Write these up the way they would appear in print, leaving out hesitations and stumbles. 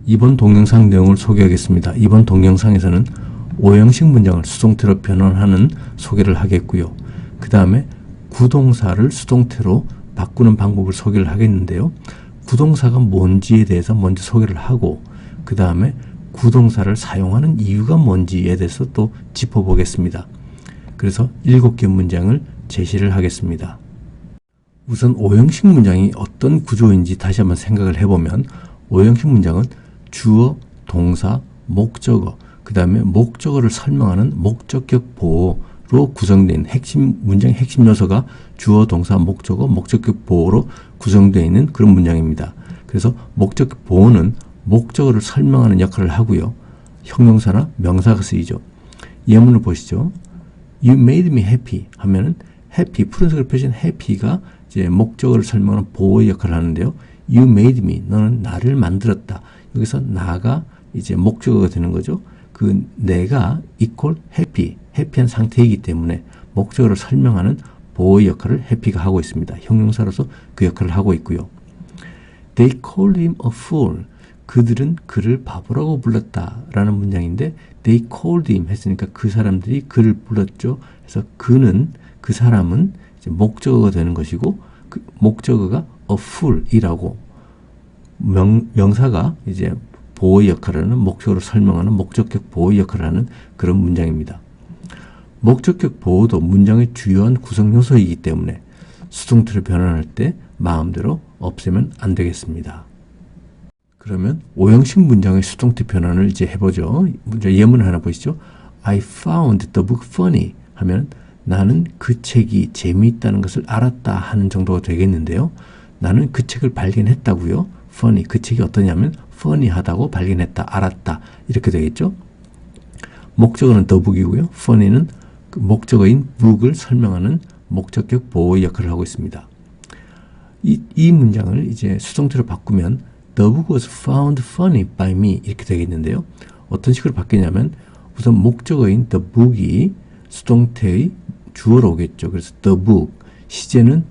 이번 동영상 내용을 소개하겠습니다. 이번 동영상에서는 오형식 문장을 수동태로 변환하는 소개를 하겠고요. 그 다음에 구동사를 수동태로 바꾸는 방법을 소개를 하겠는데요. 구동사가 뭔지에 대해서 먼저 소개를 하고 그 다음에 구동사를 사용하는 이유가 뭔지에 대해서 또 짚어보겠습니다. 그래서 7개 문장을 제시를 하겠습니다. 우선 오형식 문장이 어떤 구조인지 다시 한번 생각을 해보면 오형식 문장은 주어, 동사, 목적어, 그 다음에 목적어를 설명하는 목적격 보호로 구성된 문장의 핵심 요소가 주어, 동사, 목적어, 목적격 보호로 구성되어 있는 그런 문장입니다. 그래서 목적격 보호는 목적어를 설명하는 역할을 하고요. 형용사나 명사가 쓰이죠. 예문을 보시죠. You made me happy 하면은 happy, 푸른색으로 표시한 happy가 이제 목적어를 설명하는 보호의 역할을 하는데요. You made me, 너는 나를 만들었다. 여기서 나가 이제 목적어가 되는 거죠. 그 내가 equal happy, 해피한 상태이기 때문에 목적어를 설명하는 보호의 역할을 happy가 하고 있습니다. 형용사로서 그 역할을 하고 있고요. They called him a fool. 그들은 그를 바보라고 불렀다라는 문장인데 They called him 했으니까 그 사람들이 그를 불렀죠. 그래서 그 사람은 이제 목적어가 되는 것이고 그 목적어가 a fool이라고 명사가 이제 보호의 역할을 하는 목적어를 설명하는 목적격 보호의 역할을 하는 그런 문장입니다. 목적격 보호도 문장의 주요한 구성 요소이기 때문에 수동태로 변환할 때 마음대로 없애면 안 되겠습니다. 그러면 오형식 문장의 수동태 변환을 이제 해보죠. 먼저 예문 하나 보시죠. I found the book funny 하면 나는 그 책이 재미있다는 것을 알았다 하는 정도가 되겠는데요. 나는 그 책을 발견했다고요. funny, 그 책이 어떠냐면 funny하다고 발견했다, 알았다 이렇게 되겠죠. 목적어는 the book이고요. funny는 그 목적어인 book을 설명하는 목적격 보호의 역할을 하고 있습니다. 이 문장을 이제 수동태로 바꾸면 The book was found funny by me 이렇게 되겠는데요. 어떤 식으로 바뀌냐면 우선 목적어인 the book이 수동태의 주어로 오겠죠. 그래서 the book, 시제는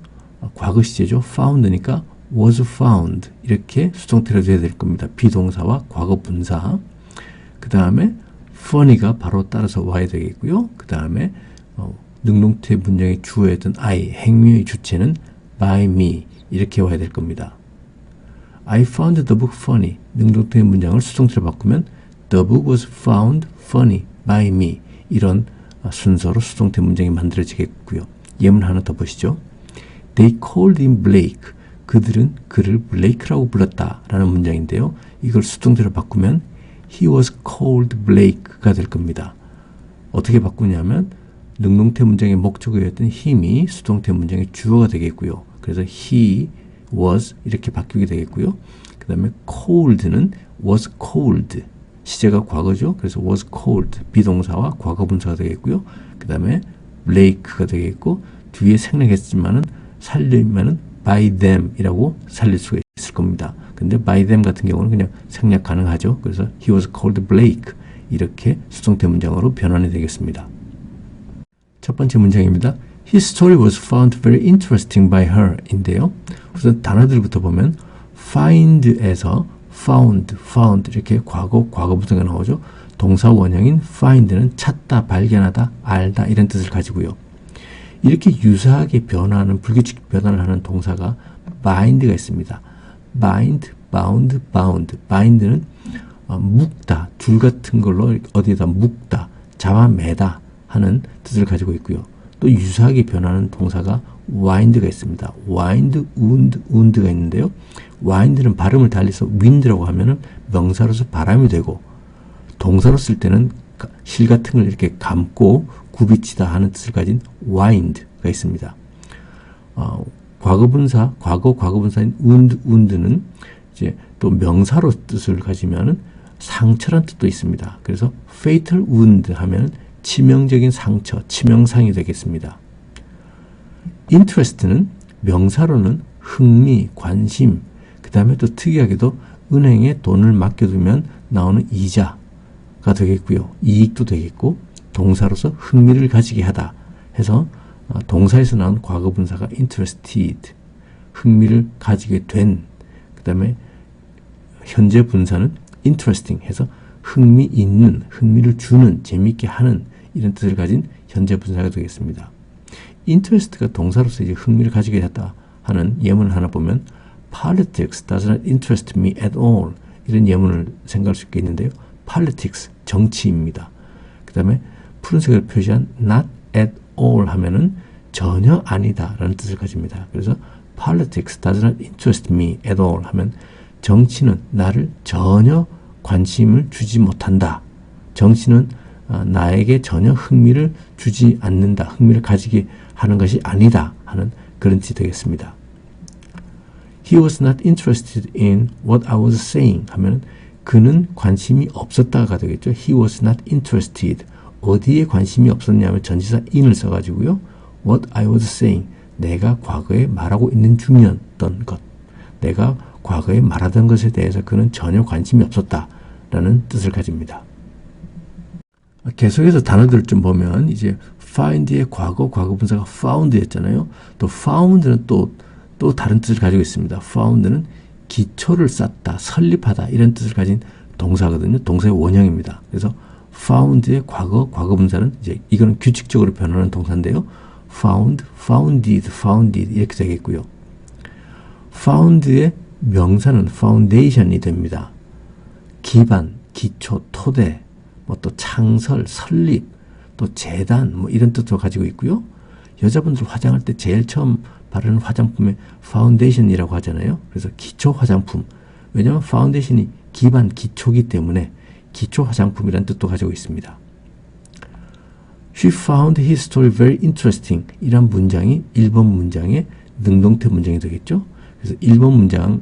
과거 시제죠. found니까 was found 이렇게 수동태로 돼야 될 겁니다. 비동사와 과거 분사. 그 다음에 funny가 바로 따라서 와야 되겠고요. 그 다음에 능동태 문장의 주어였던 I, 행위의 주체는 by me 이렇게 와야 될 겁니다. I found the book funny. 능동태 문장을 수동태로 바꾸면 The book was found funny by me. 이런 순서로 수동태 문장이 만들어지겠고요. 예문 하나 더 보시죠. They called him Blake. 그들은 그를 블레이크라고 불렀다라는 문장인데요. 이걸 수동태로 바꾸면 He was called Blake가 될 겁니다. 어떻게 바꾸냐면 능동태 문장의 목적어였던 him이 수동태 문장의 주어가 되겠고요. 그래서 he was 이렇게 바뀌게 되겠고요. 그 다음에 cold는 was cold, 시제가 과거죠. 그래서 was cold, 비동사와 과거 분사가 되겠고요. 그 다음에 Blake가 되겠고 뒤에 생략했지만은 살리면은 by them 이라고 살릴 수가 있을 겁니다. 근데 by them 같은 경우는 그냥 생략 가능하죠. 그래서 he was called Blake 이렇게 수동태 문장으로 변환이 되겠습니다. 첫 번째 문장입니다. His story was found very interesting by her 인데요. 우선 단어들부터 보면 find에서 found 이렇게 과거 분사가 나오죠. 동사 원형인 find는 찾다, 발견하다, 알다 이런 뜻을 가지고요. 이렇게 유사하게 변화하는 불규칙 변화를 하는 동사가 bind가 있습니다. bind, bound, bound. bind는 묶다, 줄 같은 걸로 어디에다 묶다, 잡아매다 하는 뜻을 가지고 있고요. 또 유사하게 변하는 동사가 wind가 있습니다. wind, wind가 있는데요. wind는 발음을 달리서 wind라고 하면은 명사로서 바람이 되고 동사로 쓸 때는 실 같은 걸 이렇게 감고 굽이치다 하는 뜻을 가진 wind가 있습니다. 과거 분사인 wind는 이제 또 명사로 뜻을 가지면은 상처란 뜻도 있습니다. 그래서 fatal wound 하면은 치명적인 상처, 치명상이 되겠습니다. interest는 명사로는 흥미, 관심, 그 다음에 또 특이하게도 은행에 돈을 맡겨두면 나오는 이자가 되겠고요. 이익도 되겠고 동사로서 흥미를 가지게 하다 해서 동사에서 나온 과거 분사가 interested, 흥미를 가지게 된, 그 다음에 현재 분사는 interesting 해서 흥미있는, 흥미를 주는, 재미있게 하는 이런 뜻을 가진 현재 분사가 되겠습니다. interest가 동사로서 이제 흥미를 가지게 했다 하는 예문을 하나 보면 politics does not interest me at all 이런 예문을 생각할 수 있겠는데요. politics, 정치입니다. 그 다음에 푸른색을 표시한 not at all 하면은 전혀 아니다 라는 뜻을 가집니다. 그래서 politics does not interest me at all 하면 정치는 나를 전혀 관심을 주지 못한다. 정치는 나에게 전혀 흥미를 주지 않는다. 흥미를 가지게 하는 것이 아니다 하는 그런 뜻이 되겠습니다. He was not interested in what I was saying 하면 그는 관심이 없었다가 되겠죠. He was not interested. 어디에 관심이 없었냐면 전치사 in을 써가지고요. What I was saying. 내가 과거에 말하고 있는 중이었던 것. 내가 과거에 말하던 것에 대해서 그는 전혀 관심이 없었다라는 뜻을 가집니다. 계속해서 단어들을 좀 보면 이제 find의 과거 분사가 found였잖아요. 또 found는 또 다른 뜻을 가지고 있습니다. found는 기초를 쌓다, 설립하다 이런 뜻을 가진 동사거든요. 동사의 원형입니다. 그래서 found의 과거 분사는 이제 이거는 규칙적으로 변하는 동사인데요. found, founded 이렇게 되겠고요. found의 명사는 foundation이 됩니다. 기반, 기초, 토대, 뭐 또 창설, 설립, 또 재단 뭐 이런 뜻도 가지고 있고요. 여자분들 화장할 때 제일 처음 바르는 화장품에 파운데이션이라고 하잖아요. 그래서 기초 화장품. 왜냐하면 파운데이션이 기반, 기초기 때문에 기초 화장품이라는 뜻도 가지고 있습니다. She found his story very interesting. 이란 문장이 1번 문장의 능동태 문장이 되겠죠. 그래서 1번 문장을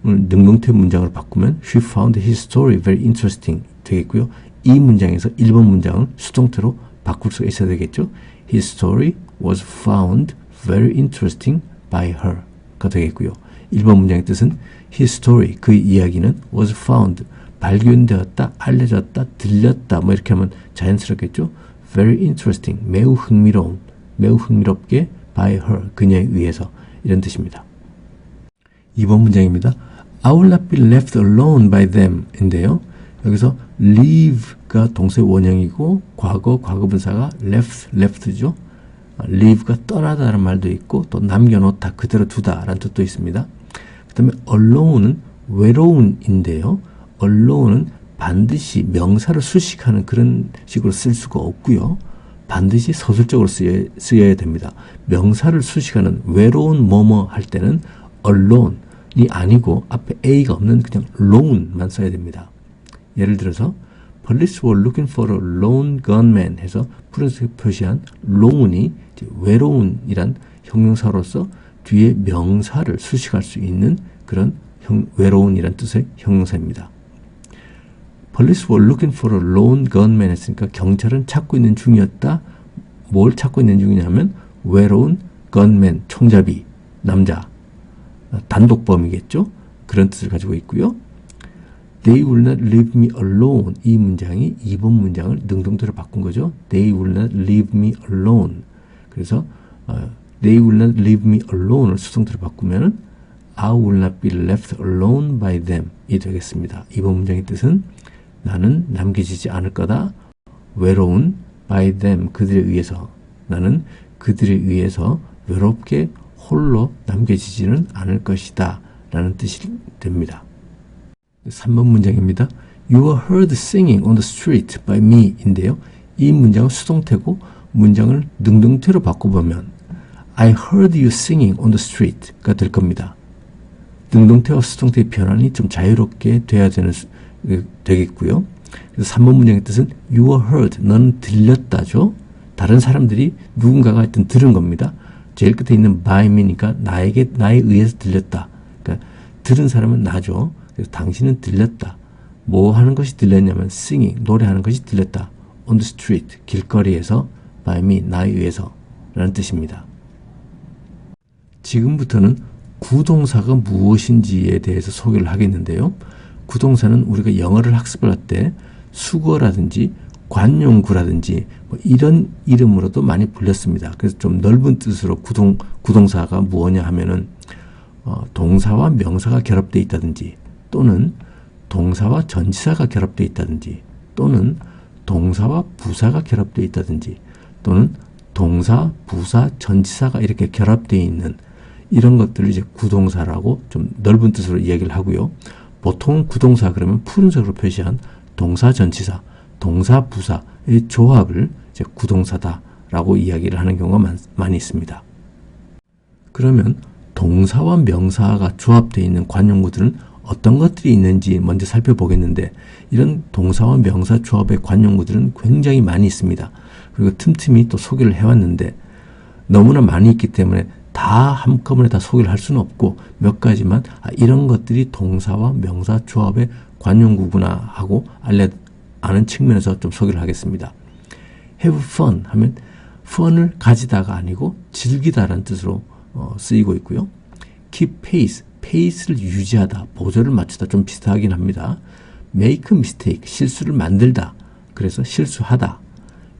능동태 문장으로 바꾸면 She found his story very interesting 되겠고요. 이 문장에서 1번 문장을 수동태로 바꿀 수가 있어야 되겠죠. His story was found very interesting by her가 되겠고요. 1번 문장의 뜻은 His story, 그의 이야기는 was found, 발견되었다, 알려졌다, 들렸다 뭐 이렇게 하면 자연스럽겠죠. Very interesting, 매우 흥미로운, 매우 흥미롭게 by her, 그녀에 의해서 이런 뜻입니다. 2번 문장입니다. I will not be left alone by them 인데요. 여기서 leave가 동사의 원형이고 과거 분사가 left죠. leave가 떠나다라는 말도 있고 또 남겨놓다, 그대로 두다라는 뜻도 있습니다. 그 다음에 alone은 외로운인데요. alone은 반드시 명사를 수식하는 그런 식으로 쓸 수가 없고요. 반드시 서술적으로 쓰여야 됩니다. 명사를 수식하는 외로운 뭐뭐 할 때는 alone이 아니고 앞에 a가 없는 그냥 lone만 써야 됩니다. 예를 들어서 Police were looking for a lone gunman 해서 푸른색 표시한 lone이 외로운이란 형용사로서 뒤에 명사를 수식할 수 있는 그런 외로운이란 뜻의 형용사입니다. Police were looking for a lone gunman 했으니까 경찰은 찾고 있는 중이었다. 뭘 찾고 있는 중이냐면 외로운 gunman, 총잡이, 남자, 단독범이겠죠. 그런 뜻을 가지고 있고요. They will not leave me alone. 이 문장이 2번 문장을 능동태로 바꾼 거죠. They will not leave me alone. 그래서 They will not leave me alone을 수동태로 바꾸면 I will not be left alone by them 이 되겠습니다. 2번 문장의 뜻은 나는 남겨지지 않을 거다. 외로운 by them 그들에 의해서 나는 그들에 의해서 외롭게 홀로 남겨지지는 않을 것이다 라는 뜻이 됩니다. 3번 문장입니다. You were heard singing on the street by me 인데요. 이 문장은 수동태고 문장을 능동태로 바꿔보면 I heard you singing on the street가 될 겁니다. 능동태와 수동태의 변환이 좀 자유롭게 돼야 되겠고요. 그래서 3번 문장의 뜻은 You were heard, 너는 들렸다죠. 다른 사람들이 누군가가 하여튼 들은 겁니다. 제일 끝에 있는 by me니까 나에 의해서 들렸다. 그러니까 들은 사람은 나죠. 그래서 당신은 들렸다. 뭐 하는 것이 들렸냐면 singing, 노래하는 것이 들렸다. on the street, 길거리에서 by me, 나에 의해서 라는 뜻입니다. 지금부터는 구동사가 무엇인지에 대해서 소개를 하겠는데요. 구동사는 우리가 영어를 학습을 할 때 수거라든지 관용구라든지 뭐 이런 이름으로도 많이 불렸습니다. 그래서 좀 넓은 뜻으로 구동사가 무엇냐 하면은 동사와 명사가 결합되어 있다든지 또는 동사와 전치사가 결합되어 있다든지, 또는 동사와 부사가 결합되어 있다든지, 또는 동사, 부사, 전치사가 이렇게 결합되어 있는 이런 것들을 이제 구동사라고 좀 넓은 뜻으로 이야기를 하고요. 보통 구동사 그러면 푸른색으로 표시한 동사, 전치사, 동사, 부사의 조합을 이제 구동사다라고 이야기를 하는 경우가 많이 있습니다. 그러면 동사와 명사가 조합되어 있는 관용구들은 어떤 것들이 있는지 먼저 살펴보겠는데, 이런 동사와 명사 조합의 관용구들은 굉장히 많이 있습니다. 그리고 틈틈이 또 소개를 해왔는데 너무나 많이 있기 때문에 다 한꺼번에 다 소개를 할 수는 없고, 몇 가지만 이런 것들이 동사와 명사 조합의 관용구구나 하고 아는 측면에서 좀 소개를 하겠습니다. have fun 하면 fun을 가지다가 아니고 즐기다라는 뜻으로 쓰이고 있고요. keep pace, pace를 유지하다, 보조를 맞추다 좀 비슷하긴 합니다. make mistake, 실수를 만들다, 그래서 실수하다.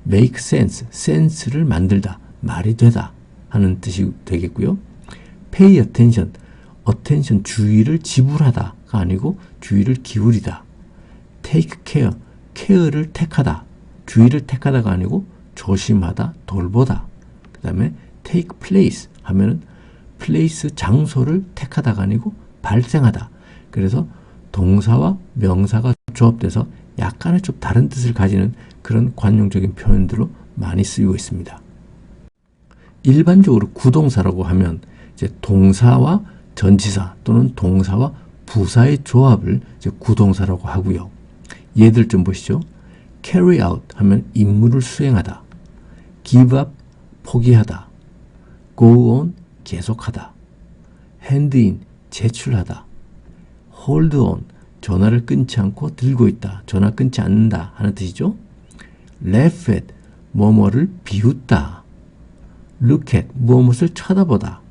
make sense, sense를 만들다, 말이 되다 하는 뜻이 되겠고요. pay attention, attention 주의를 지불하다가 아니고 주의를 기울이다. take care, care를 택하다, 주의를 택하다가 아니고 조심하다, 돌보다. 그 다음에 take place 하면은 place 장소를 택하다가 아니고 발생하다. 그래서 동사와 명사가 조합돼서 약간의 좀 다른 뜻을 가지는 그런 관용적인 표현들로 많이 쓰이고 있습니다. 일반적으로 구동사라고 하면 이제 동사와 전치사 또는 동사와 부사의 조합을 이제 구동사라고 하고요. 예들 좀 보시죠. carry out 하면 임무를 수행하다, give up 포기하다, go on 계속하다, hand in 제출하다, hold on 전화를 끊지 않고 들고 있다, 전화 끊지 않는다 하는 뜻이죠. laugh at 뭐뭐를 비웃다, look at 무엇을 쳐다보다,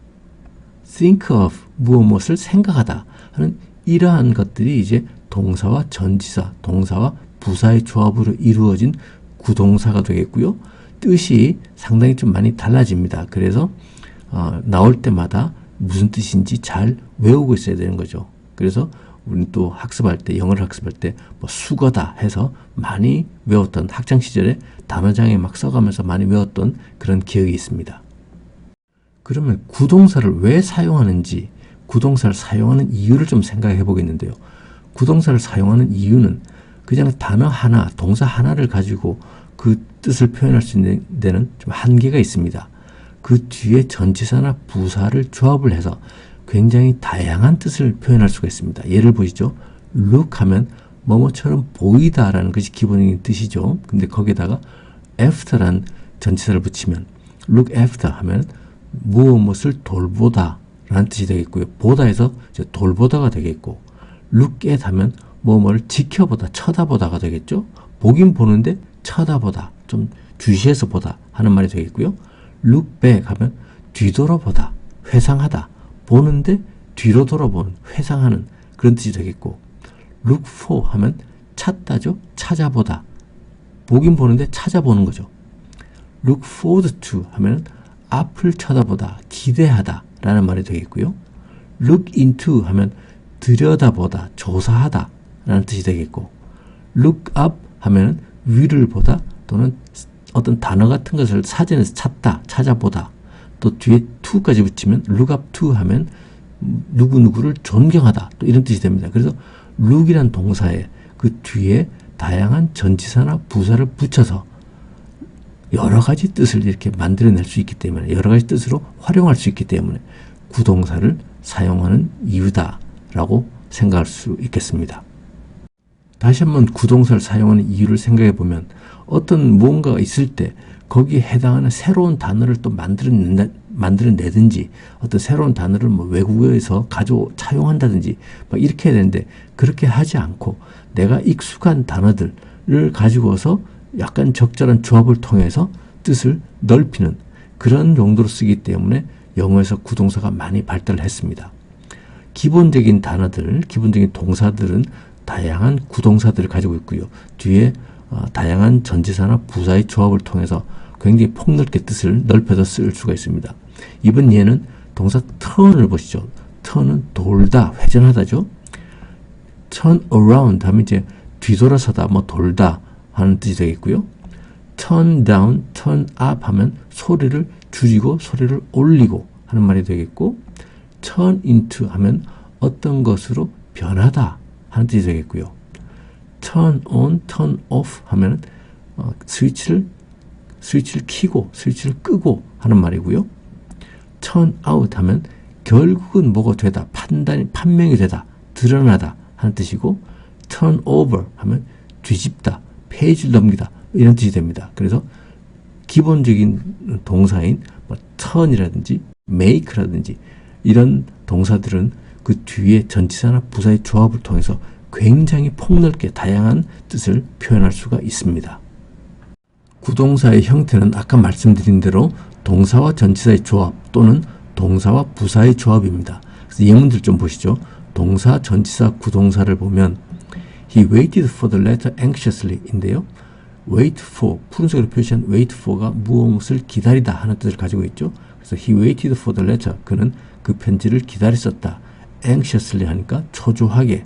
think of 무엇을 생각하다 하는 이러한 것들이 이제 동사와 전치사, 동사와 부사의 조합으로 이루어진 구동사가 되겠고요. 뜻이 상당히 좀 많이 달라집니다. 그래서 나올 때마다 무슨 뜻인지 잘 외우고 있어야 되는 거죠. 그래서 우리는 또 학습할 때, 영어를 학습할 때 뭐 수거다 해서 많이 외웠던, 학창 시절에 단어장에 막 써가면서 많이 외웠던 그런 기억이 있습니다. 그러면 구동사를 왜 사용하는지, 구동사를 사용하는 이유를 좀 생각해 보겠는데요. 구동사를 사용하는 이유는 그냥 단어 하나, 동사 하나를 가지고 그 뜻을 표현할 수 있는 데는 좀 한계가 있습니다. 그 뒤에 전치사나 부사를 조합을 해서 굉장히 다양한 뜻을 표현할 수가 있습니다. 예를 보시죠. look 하면 뭐뭐처럼 보이다라는 것이 기본적인 뜻이죠. 근데 거기에다가 after란 전치사를 붙이면 look after 하면 무엇을 돌보다 라는 뜻이 되겠고요. 보다에서 이제 돌보다가 되겠고, look at 하면 뭐뭐를 지켜보다, 쳐다보다가 되겠죠. 보긴 보는데 쳐다보다, 좀 주시해서 보다 하는 말이 되겠고요. look back 하면 뒤돌아보다, 회상하다, 보는데 뒤로 돌아보는, 회상하는 그런 뜻이 되겠고, look for 하면 찾다죠. 찾아보다, 보긴 보는데 찾아보는 거죠. look forward to 하면 앞을 쳐다보다, 기대하다 라는 말이 되겠고요. look into 하면 들여다보다, 조사하다 라는 뜻이 되겠고, look up 하면 위를 보다 또는 어떤 단어 같은 것을 사전에서 찾다, 찾아보다, 또 뒤에 to까지 붙이면 look up to 하면 누구누구를 존경하다, 또 이런 뜻이 됩니다. 그래서 look이란 동사에 그 뒤에 다양한 전치사나 부사를 붙여서 여러 가지 뜻을 이렇게 만들어낼 수 있기 때문에, 여러 가지 뜻으로 활용할 수 있기 때문에 구동사를 사용하는 이유다라고 생각할 수 있겠습니다. 다시 한번 구동사를 사용하는 이유를 생각해 보면, 어떤 무언가가 있을 때 거기에 해당하는 새로운 단어를 또 만들어내든지, 어떤 새로운 단어를 뭐 외국어에서 차용한다든지 막 이렇게 해야 되는데, 그렇게 하지 않고 내가 익숙한 단어들을 가지고서 약간 적절한 조합을 통해서 뜻을 넓히는 그런 용도로 쓰기 때문에 영어에서 구동사가 많이 발달을 했습니다. 기본적인 단어들, 기본적인 동사들은 다양한 구동사들을 가지고 있고요. 뒤에 다양한 전치사나 부사의 조합을 통해서 굉장히 폭넓게 뜻을 넓혀서 쓸 수가 있습니다. 이번 예는 동사 turn을 보시죠. turn은 돌다, 회전하다죠. turn around 하면 이제 뒤돌아서다, 뭐 돌다 하는 뜻이 되겠고요. turn down, turn up 하면 소리를 줄이고 소리를 올리고 하는 말이 되겠고, turn into 하면 어떤 것으로 변하다 하는 뜻이 되겠고요. turn on, turn off 하면 스위치를 켜고 스위치를 끄고 하는 말이고요. turn out 하면 결국은 뭐가 되다, 판명이 되다, 드러나다 하는 뜻이고, turn over 하면 뒤집다, 페이지를 넘기다 이런 뜻이 됩니다. 그래서 기본적인 동사인 turn이라든지 make라든지 이런 동사들은 그 뒤에 전치사나 부사의 조합을 통해서 굉장히 폭넓게 다양한 뜻을 표현할 수가 있습니다. 구동사의 형태는 아까 말씀드린 대로 동사와 전치사의 조합 또는 동사와 부사의 조합입니다. 그래서 예문들 좀 보시죠. 동사, 전치사, 구동사를 보면 He waited for the letter anxiously 인데요. wait for, 푸른색으로 표시한 wait for가 무엇을 기다리다 하는 뜻을 가지고 있죠. 그래서 he waited for the letter, 그는 그 편지를 기다렸었다. anxiously 하니까 초조하게.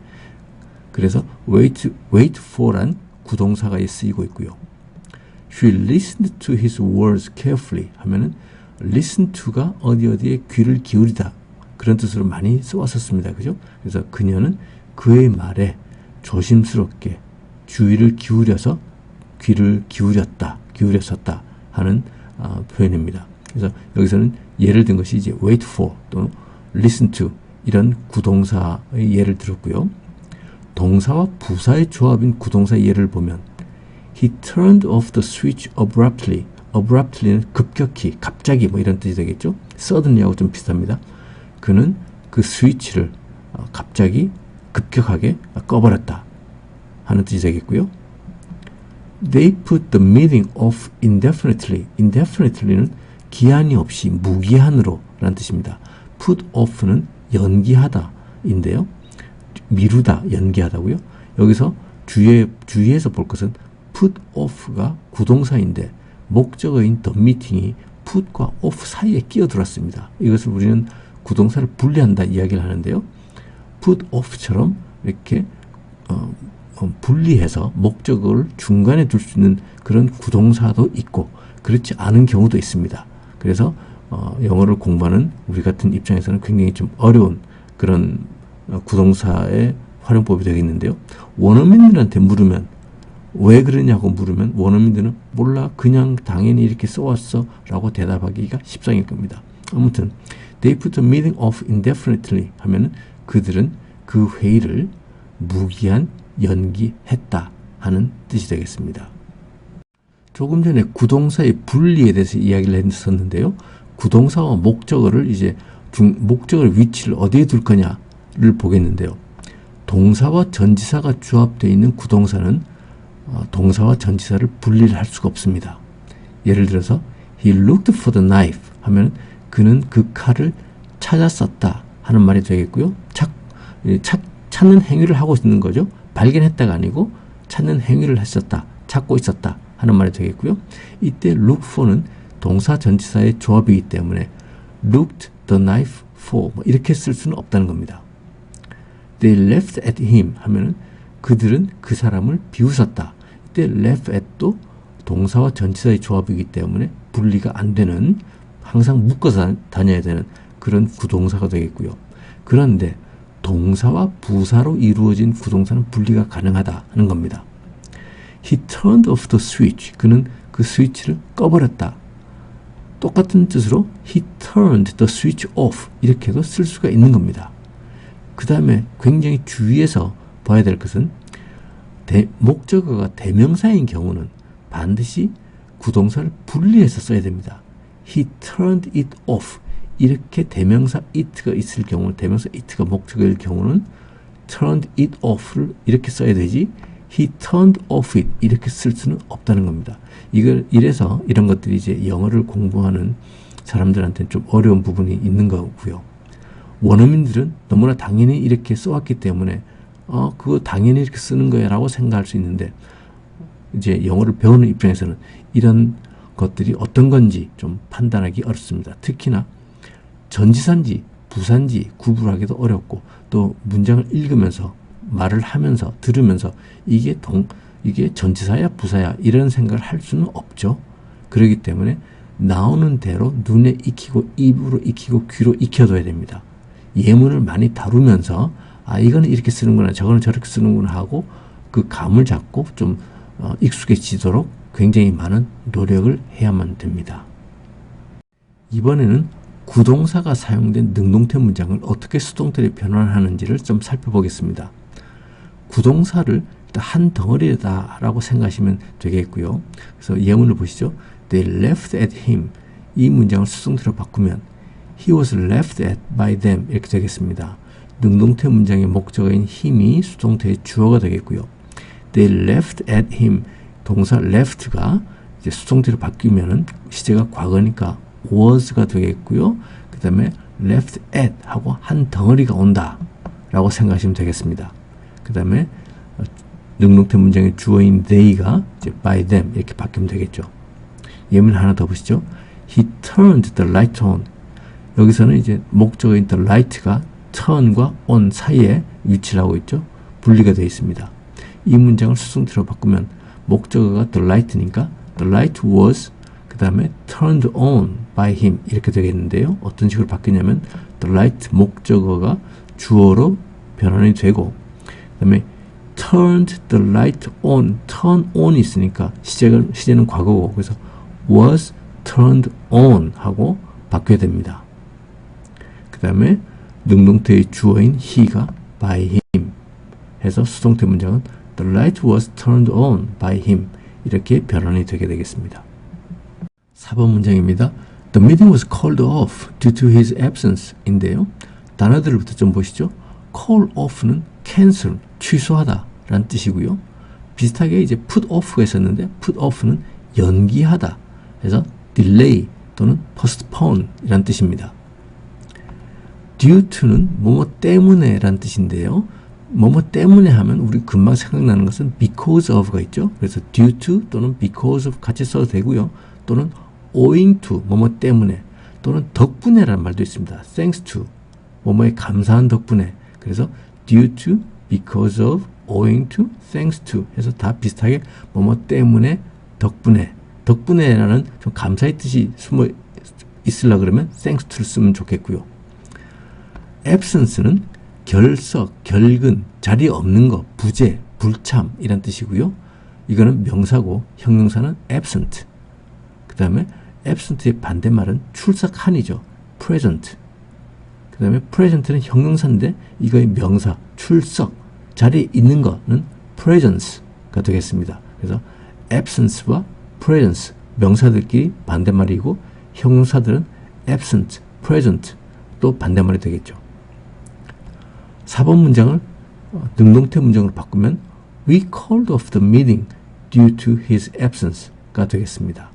그래서 wait for란 구동사가 쓰이고 있고요. She listened to his words carefully 하면은 listen to가 어디에 귀를 기울이다 그런 뜻으로 많이 써왔었습니다. 그죠? 그래서 그녀는 그의 말에 조심스럽게 주의를 기울여서 귀를 기울였었다 하는 표현입니다. 그래서 여기서는 예를 든 것이 이제 wait for 또는 listen to 이런 구동사의 예를 들었고요. 동사와 부사의 조합인 구동사의 예를 보면 He turned off the switch abruptly. abruptly는 급격히, 갑자기 뭐 이런 뜻이 되겠죠. suddenly하고 좀 비슷합니다. 그는 그 스위치를 갑자기 급격하게 꺼버렸다 하는 뜻이 되겠고요. They put the meeting off indefinitely. indefinitely는 기한이 없이 무기한으로 라는 뜻입니다. put off는 연기하다 인데요. 미루다, 연기하다고요. 여기서 주의해서 볼 것은 put off가 구동사인데 목적어인 the meeting이 put과 off 사이에 끼어들었습니다. 이것을 우리는 구동사를 분리한다 이야기를 하는데요. put off처럼 이렇게 분리해서 목적어를 중간에 둘 수 있는 그런 구동사도 있고 그렇지 않은 경우도 있습니다. 그래서 영어를 공부하는 우리 같은 입장에서는 굉장히 좀 어려운 그런 구동사의 활용법이 되겠는데요. 원어민들한테 물으면 왜 그러냐고 물으면 원어민들은 몰라, 그냥 당연히 이렇게 써왔어 라고 대답하기가 십상일 겁니다. 아무튼 They put the meeting off indefinitely 하면은 그들은 그 회의를 무기한 연기했다 하는 뜻이 되겠습니다. 조금 전에 구동사의 분리에 대해서 이야기를 했었는데요. 구동사와 목적어를 이제 목적어의 위치를 어디에 둘 거냐를 보겠는데요. 동사와 전치사가 조합되어 있는 구동사는 동사와 전치사를 분리를 할 수가 없습니다. 예를 들어서 He looked for the knife 하면 그는 그 칼을 찾았었다 하는 말이 되겠고요. 찾는 행위를 하고 있는 거죠. 발견했다가 아니고 찾는 행위를 했었다, 찾고 있었다 하는 말이 되겠고요. 이때 look for는 동사 전치사의 조합이기 때문에 looked the knife for 이렇게 쓸 수는 없다는 겁니다. They laughed at him 하면은 그들은 그 사람을 비웃었다. 이때 laugh at도 동사와 전치사의 조합이기 때문에 분리가 안 되는, 항상 묶어서 다녀야 되는 그런 구동사가 되겠고요. 그런데 동사와 부사로 이루어진 구동사는 분리가 가능하다 하는 겁니다. He turned off the switch. 그는 그 스위치를 꺼버렸다. 똑같은 뜻으로 He turned the switch off. 이렇게도 쓸 수가 있는 겁니다. 그 다음에 굉장히 주의해서 봐야 될 것은 목적어가 대명사인 경우는 반드시 구동사를 분리해서 써야 됩니다. He turned it off. 이렇게 대명사 it가 있을 경우, 대명사 it가 목적어일 경우는 turned it off를 이렇게 써야 되지 he turned off it 이렇게 쓸 수는 없다는 겁니다. 이래서 이런 것들이 이제 영어를 공부하는 사람들한테는 좀 어려운 부분이 있는 거고요. 원어민들은 너무나 당연히 이렇게 써왔기 때문에 그거 당연히 이렇게 쓰는 거야 라고 생각할 수 있는데, 이제 영어를 배우는 입장에서는 이런 것들이 어떤 건지 좀 판단하기 어렵습니다. 특히나 전치사인지 부사인지 구분하기도 어렵고 또 문장을 읽으면서 말을 하면서 들으면서 이게 전치사야 부사야 이런 생각을 할 수는 없죠. 그렇기 때문에 나오는 대로 눈에 익히고 입으로 익히고 귀로 익혀둬야 됩니다. 예문을 많이 다루면서 이거는 이렇게 쓰는구나 저거는 저렇게 쓰는구나 하고 그 감을 잡고 좀 익숙해지도록 굉장히 많은 노력을 해야만 됩니다. 이번에는 구동사가 사용된 능동태 문장을 어떻게 수동태로 변환하는지를 좀 살펴보겠습니다. 구동사를 일단 한 덩어리다라고 생각하시면 되겠고요. 그래서 예문을 보시죠. They left at him. 이 문장을 수동태로 바꾸면 He was left at by them 이렇게 되겠습니다. 능동태 문장의 목적어인 him이 수동태의 주어가 되겠고요. They left at him. 동사 left가 이제 수동태로 바뀌면은 시제가 과거니까 was가 되겠고요. 그 다음에 left at 하고 한 덩어리가 온다 라고 생각하시면 되겠습니다. 그 다음에 능동태 문장의 주어인 they가 이제 by them 이렇게 바뀌면 되겠죠. 예문 하나 더 보시죠. He turned the light on. 여기서는 이제 목적어인 the light가 turn과 on 사이에 위치를 하고 있죠. 분리가 되어 있습니다. 이 문장을 수동태로 바꾸면 목적어가 the light니까 the light was 그 다음에 turned on by him 이렇게 되겠는데요. 어떤 식으로 바뀌냐면 the light 목적어가 주어로 변환이 되고 그 다음에 turned the light on, turn on이 있으니까 시제는 과거고 그래서 was turned on 하고 바뀌어야 됩니다. 그 다음에 능동태의 주어인 he가 by him 해서 수동태 문장은 the light was turned on by him 이렇게 변환이 되게 되겠습니다. 4번 문장입니다. The meeting was called off due to his absence 인데요. 단어들부터 좀 보시죠. call off는 cancel, 취소하다 라는 뜻이고요. 비슷하게 이제 put off가 있었는데 put off는 연기하다 해서 delay 또는 postpone 이란 뜻입니다. due to는 뭐뭐 때문에 라는 뜻인데요. 뭐뭐 때문에 하면 우리 금방 생각나는 것은 because of가 있죠. 그래서 due to 또는 because of 같이 써도 되고요. 또는 owing to 뭐뭐 때문에 또는 덕분에 라는 말도 있습니다. thanks to 뭐뭐에 감사한 덕분에 그래서 due to, because of, owing to, thanks to 해서 다 비슷하게 뭐뭐 때문에 덕분에라는 좀 감사의 뜻이 숨어 있으려 그러면 thanks to를 쓰면 좋겠고요. absence는 결석, 결근, 자리에 없는 거, 부재, 불참 이란 뜻이고요. 이거는 명사고 형용사는 absent. 그 다음에 absent의 반대말은 출석한이죠. present. 그 다음에 present는 형용사인데 이거의 명사, 출석, 자리에 있는 거는 presence가 되겠습니다. 그래서 absence와 presence, 명사들끼리 반대말이고 형용사들은 absent, present 또 반대말이 되겠죠. 4번 문장을 능동태 문장으로 바꾸면 We called off the meeting due to his absence가 되겠습니다.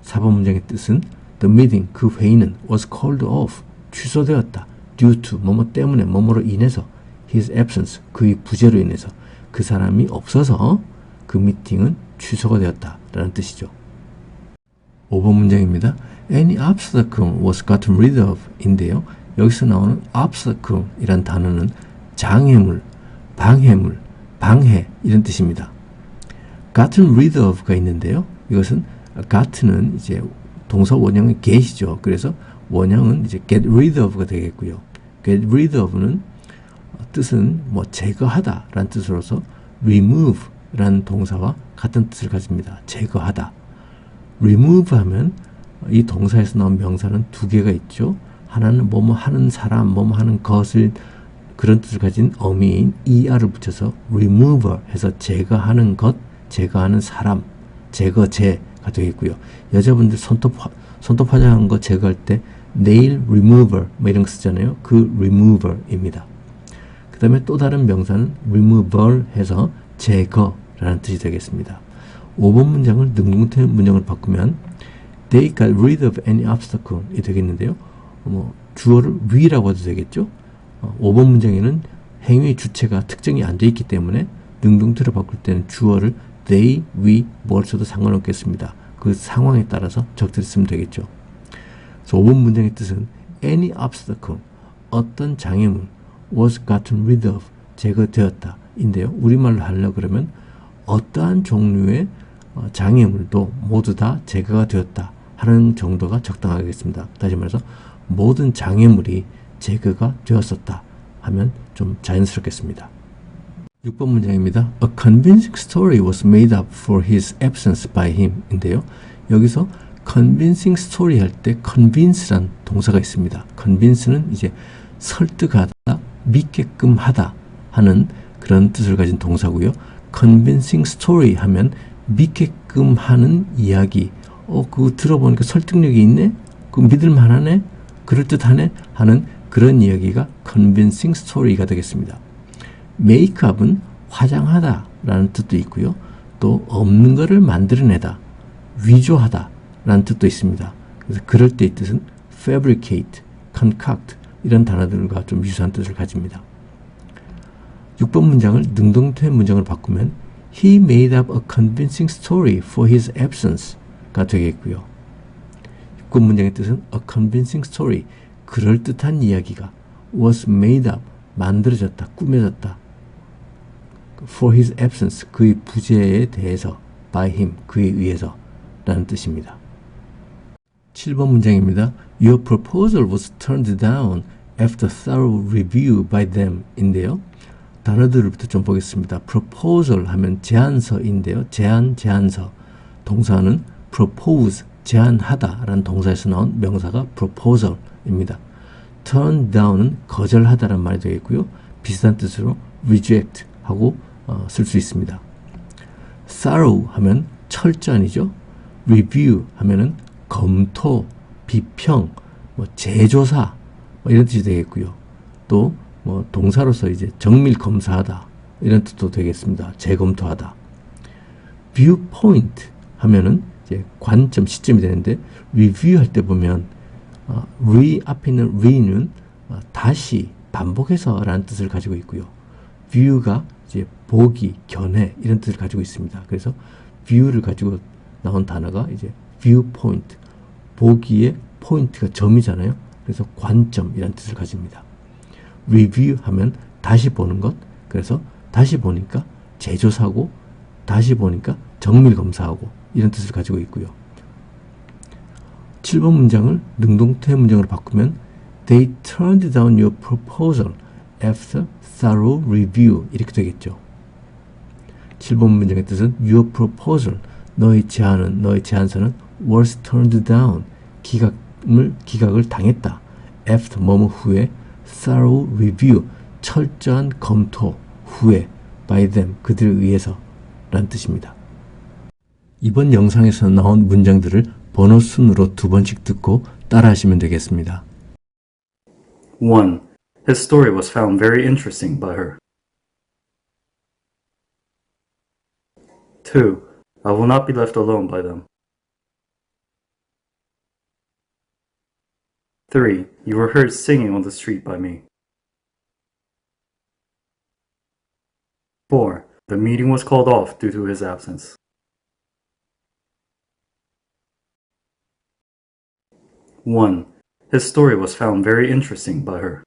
4번 문장의 뜻은 The meeting, 그 회의는 was called off, 취소되었다. due to, 뭐뭐 때문에, 뭐뭐로 인해서 his absence, 그의 부재로 인해서 그 사람이 없어서 그 미팅은 취소가 되었다 라는 뜻이죠. 5번 문장입니다. Any obstacle was gotten rid of 인데요. 여기서 나오는 obstacle 이란 단어는 장애물, 방해물, 방해 이런 뜻입니다. gotten rid of가 있는데요. 이것은 got는 이제 동사 원형의 get이죠. 그래서 원형은 이제 get rid of가 되겠고요. get rid of는 뜻은 뭐 제거하다 라는 뜻으로서 remove 라는 동사와 같은 뜻을 가집니다. 제거하다. remove 하면 이 동사에서 나온 명사는 두 개가 있죠. 하나는 뭐뭐 하는 사람, 뭐뭐 하는 것을 그런 뜻을 가진 어미인 er을 붙여서 remover 해서 제거하는 것, 제거하는 사람, 제거제가 되겠고요. 여자분들 손톱 화장한 거 제거할 때 nail remover 뭐 이런 거 쓰잖아요. 그 remover입니다. 그 다음에 또 다른 명사는 removal 해서 제거라는 뜻이 되겠습니다. 5번 문장을 능동태 문장을 바꾸면 They got rid of any obstacle 이 되겠는데요. 주어를 we라고 해도 되겠죠. 5번 문장에는 행위의 주체가 특정이 안 돼 있기 때문에 능동태로 바꿀 때는 주어를 they, we, 뭘 써도 상관없겠습니다. 그 상황에 따라서 적절히 쓰면 되겠죠. 그래서 5번 문장의 뜻은 any obstacle, 어떤 장애물 was gotten rid of, 제거되었다 인데요. 우리말로 하려고 그러면 어떠한 종류의 장애물도 모두 다 제거가 되었다 하는 정도가 적당하겠습니다. 다시 말해서 모든 장애물이 제거가 되었었다 하면 좀 자연스럽겠습니다. 6번 문장입니다. A convincing story was made up for his absence by him 인데요. 여기서 convincing story 할 때 convince란 동사가 있습니다. convince는 이제 설득하다, 믿게끔 하다 하는 그런 뜻을 가진 동사고요. convincing story 하면 믿게끔 하는 이야기. 그거 들어보니까 설득력이 있네? 그 믿을만하네? 그럴듯하네? 하는 그런 이야기가 convincing story가 되겠습니다. makeup은 화장하다 라는 뜻도 있고요. 또 없는 거를 만들어내다, 위조하다 라는 뜻도 있습니다. 그래서 그럴 때의 뜻은 fabricate, concoct 이런 단어들과 좀 유사한 뜻을 가집니다. 6번 문장을 능동태 문장으로 바꾸면 He made up a convincing story for his absence가 되겠고요. 6번 문장의 뜻은 a convincing story, 그럴듯한 이야기가 was made up, 만들어졌다, 꾸며졌다. for his absence, 그의 부재에 대해서 by him, 그에 의해서 라는 뜻입니다. 7번 문장입니다. Your proposal was turned down after thorough review by them 인데요. 단어들부터 좀 보겠습니다. proposal 하면 제안서인데요. 제안서. 동사는 propose, 제안하다 라는 동사에서 나온 명사가 proposal입니다. turn down은 거절하다라는 말이 되겠고요. 비슷한 뜻으로 reject 하고 쓸 수 있습니다. thorough 하면 철저한이죠. review 하면은 검토, 비평, 재조사 이런 뜻이 되겠고요. 또 동사로서 이제 정밀 검사하다 이런 뜻도 되겠습니다. 재검토하다. viewpoint 하면은 이제 관점, 시점이 되는데 review 할 때 보면 앞에 있는 re는 다시 반복해서 라는 뜻을 가지고 있고요. view가 이제 보기, 견해 이런 뜻을 가지고 있습니다. 그래서 view를 가지고 나온 단어가 이제 viewpoint, 보기의 포인트가 점이잖아요. 그래서 관점이라는 뜻을 가집니다. review 하면 다시 보는 것, 그래서 다시 보니까 재조사하고 다시 보니까 정밀 검사하고 이런 뜻을 가지고 있고요. 7번 문장을 능동태 문장으로 바꾸면 They turned down your proposal after thorough review 이렇게 되겠죠. 7번 문장의 뜻은 Your proposal, 너의 제안은, 너의 제안서는 was turned down, 기각을 당했다. after 뭐뭐 후에 thorough review, 철저한 검토 후에 by them, 그들에 의해서 라는 뜻입니다. 이번 영상에서 나온 문장들을 번호 순으로 2번씩 듣고 따라하시면 되겠습니다. 1. His story was found very interesting by her. 2. I will not be left alone by them. 3. You were heard singing on the street by me. 4. The meeting was called off due to his absence. 1. His story was found very interesting by her.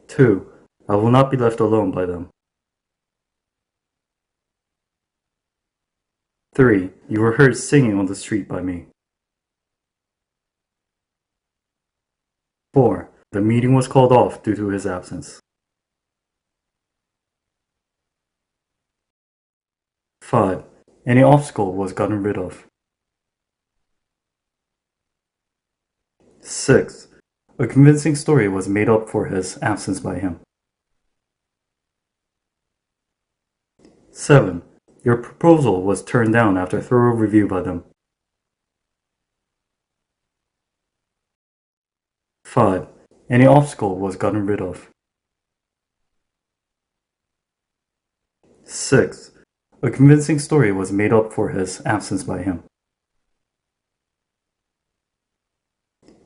2. I will not be left alone by them. 3. You were heard singing on the street by me. 4. The meeting was called off due to his absence. 5. Any obstacle was gotten rid of. 6. A convincing story was made up for his absence by him. 7. Your proposal was turned down after thorough review by them. 5. Any obstacle was gotten rid of. 6. A convincing story was made up for his absence by him.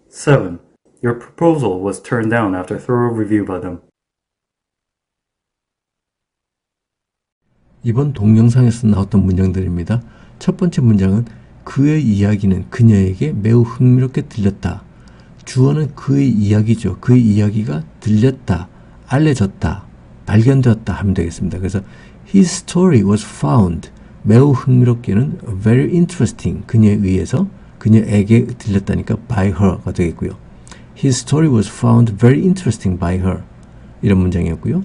7. Your proposal was turned down after thorough review by them. 이번 동영상에서 나왔던 문장들입니다. 첫 번째 문장은 그의 이야기는 그녀에게 매우 흥미롭게 들렸다. 주어는 그의 이야기죠. 그의 이야기가 들렸다, 알려졌다, 발견되었다 하면 되겠습니다. 그래서 his story was found, 매우 흥미롭게는 very interesting, 그녀에 의해서, 그녀에게 들렸다니까 by her가 되겠고요. His story was found very interesting by her, 이런 문장이었고요.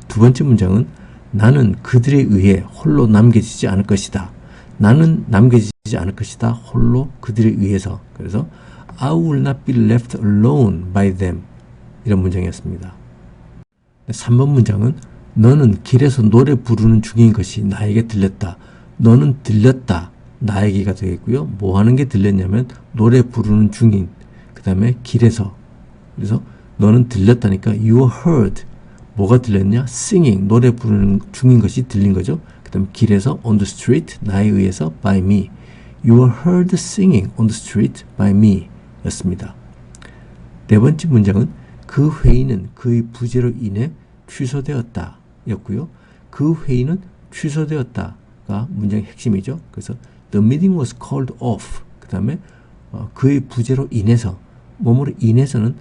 두 번째 문장은 나는 그들에 의해 홀로 남겨지지 않을 것이다. 나는 남겨지지 않을 것이다. 홀로 그들에 의해서. 그래서 I will not be left alone by them, 이런 문장이었습니다. 3번 문장은 너는 길에서 노래 부르는 중인 것이 나에게 들렸다. 너는 들렸다. 나에게가 되겠고요. 뭐 하는 게 들렸냐면 노래 부르는 중인, 그 다음에 길에서. 그래서 너는 들렸다니까 you heard. 뭐가 들렸냐? singing. 노래 부르는 중인 것이 들린 거죠. 그 다음에 길에서 on the street. 나에 의해서 by me. You were heard singing on the street by me 였습니다. 네 번째 문장은 그 회의는 그의 부재로 인해 취소되었다 였고요. 그 회의는 취소되었다가 문장의 핵심이죠. 그래서 the meeting was called off. 그 다음에 그의 부재로 인해서, 뭐뭐로 인해서는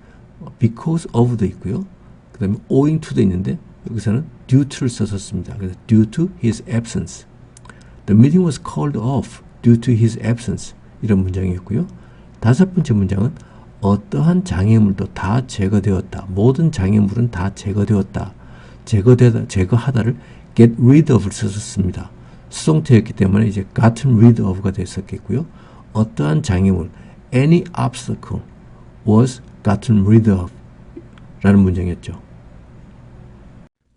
because of도 있고요. 그 다음에 owing to도 있는데 여기서는 due to를 썼습니다. 그래서 due to his absence. The meeting was called off due to his absence. 이런 문장이었고요. 다섯 번째 문장은 어떠한 장애물도 다 제거되었다. 모든 장애물은 다 제거되었다. 제거하다를 get rid of를 썼습니다. 수동태였기 때문에 이제 gotten rid of가 됐었겠고요. 어떠한 장애물, any obstacle was gotten rid of 라는 문장이었죠.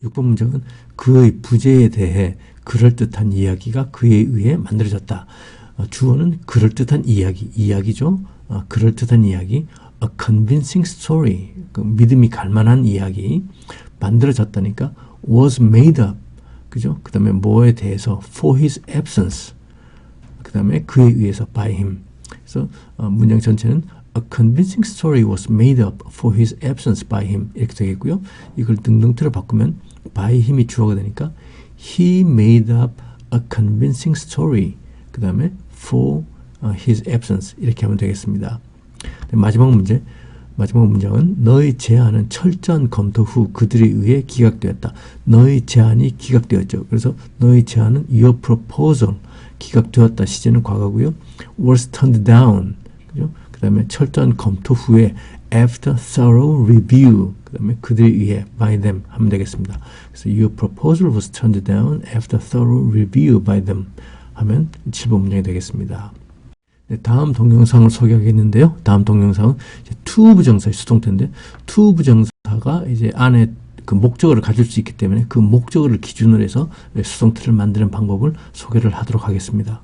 6번 문장은 그의 부재에 대해 그럴듯한 이야기가 그에 의해 만들어졌다. 주어는 그럴듯한 이야기죠. 그럴듯한 이야기, a convincing story, 그 믿음이 갈만한 이야기, 만들어졌다니까 was made up, 그죠? 그 다음에 뭐에 대해서 for his absence, 그 다음에 그에 의해서 by him. 그래서 문장 전체는 a convincing story was made up for his absence by him 이렇게 되겠고요. 이걸 등등틀어 바꾸면 by him이 주어가 되니까 he made up a convincing story, 그 다음에 for his absence 이렇게 하면 되겠습니다. 마지막 문장은 너의 제안은 철저한 검토 후 그들에 의해 기각되었다. 너의 제안이 기각되었죠. 그래서 너의 제안은 your proposal, 기각되었다. 시제는 과거고요. was turned down, 그죠? 그 다음에 철저한 검토 후에 after thorough review, 그 다음에 그들에 의해 by them 하면 되겠습니다. 그래서 your proposal was turned down after thorough review by them 하면 7번 문장이 되겠습니다. 네, 다음 동영상을 소개하겠는데요. 다음 동영상은 이제 to 부정사의 수동태인데 to 부정사가 이제 안에 그 목적어를 가질 수 있기 때문에 그 목적어를 기준으로 해서 수동태를 만드는 방법을 소개를 하도록 하겠습니다.